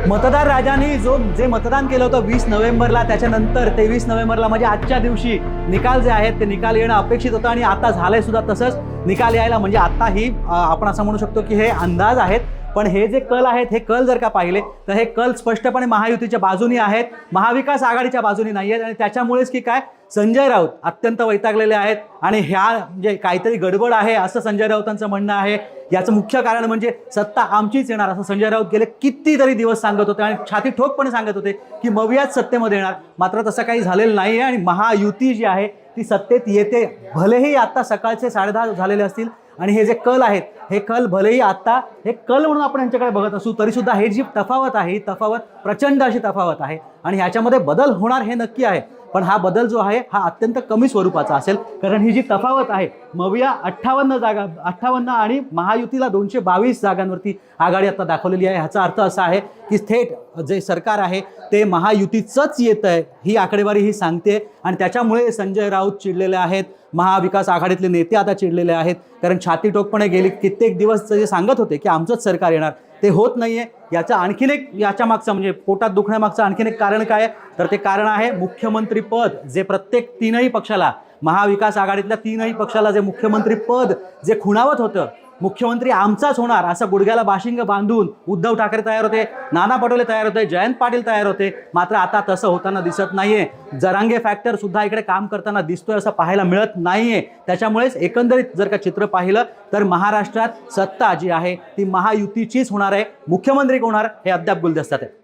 मतदार राजांनी जे मतदान केलं होतं 20 नोव्हेंबरला, त्याच्यानंतर 23 नोव्हेंबरला म्हणजे आजच्या दिवशी निकाल जे आहेत ते निकाल येणं अपेक्षित होतं आणि आता झालंय सुद्धा तसंच निकाल यायला. म्हणजे आताही आपण असं म्हणू शकतो की हे अंदाज आहेत, पण हे जे कल आहेत हे कल जर का पाहिले तर हे कल स्पष्टपणे महायुतीच्या बाजूनी आहेत, महाविकास आघाडीच्या बाजूनी नाही आहेत. आणि त्याच्यामुळेच की काय संजय राऊत अत्यंत वैतागलेले आहेत आणि ह्या म्हणजे काहीतरी गडबड आहे असं संजय राऊतांचं म्हणणं आहे. याचं मुख्य कारण म्हणजे सत्ता आमचीच येणार असं संजय राऊत गेले कितीतरी दिवस सांगत होते आणि छाती ठोकपणे सांगत होते की मवियाच सत्तेमध्ये येणार. मात्र तसं काही झालेलं नाही आहे आणि महायुती जी आहे ती सत्तेत येते. भलेही आता सकाळचे 10:30 झालेले असतील आणि हे जे कल आहेत हे कल भलेही आता हे कल म्हणून आपण यांच्याकडे बघत असू तरीसुद्धा हे जी तफावत आहे ही तफावत प्रचंड अशी तफावत आहे आणि ह्याच्यामध्ये बदल होणार हे नक्की आहे. पण हा बदल जो आहे हा अत्यंत कमी स्वरूपाचा असेल, कारण ही जी तफावत आहे मविया 58 आणि महायुतीला 222 जागांवरती आघाडी आता दाखवलेली आहे. ह्याचा अर्थ असा आहे की थेट जे सरकार आहे ते महायुतीचंच येत आहे ही आकडेवारी ही सांगते. आणि त्याच्यामुळे संजय राऊत चिडलेले आहेत, महाविकास आघाडीतले नेते आता चिडलेले आहेत, कारण छाती टोकपणे गेली कित्येक दिवस जे सांगत होते की आमचंच सरकार येणार ते होत नाहीये. याचा आणखीन एक याच्या मागचं म्हणजे पोटात दुखण्यामागचं आणखीन एक कारण काय आहे तर ते कारण आहे मुख्यमंत्री पद, जे प्रत्येक तीनही पक्षाला महाविकास आघाडीतल्या तीनही पक्षाला जे मुख्यमंत्री पद जे खुणावत होतं, मुख्यमंत्री आमचाच होणार असं गुडघ्याला बाशिंग बांधून उद्धव ठाकरे तयार होते, नाना पटोले तयार होते, जयंत पाटील तयार होते. मात्र आता तसं होताना दिसत नाहीये. जरांगे फॅक्टर सुद्धा इकडे काम करताना दिसतोय असं पाहायला मिळत नाहीये. त्याच्यामुळेच एकंदरीत जर का चित्र पाहिलं तर महाराष्ट्रात सत्ता जी आहे ती महायुतीचीच होणार आहे. मुख्यमंत्री कोण होणार हे अद्याप गुलदस्त्यात आहे.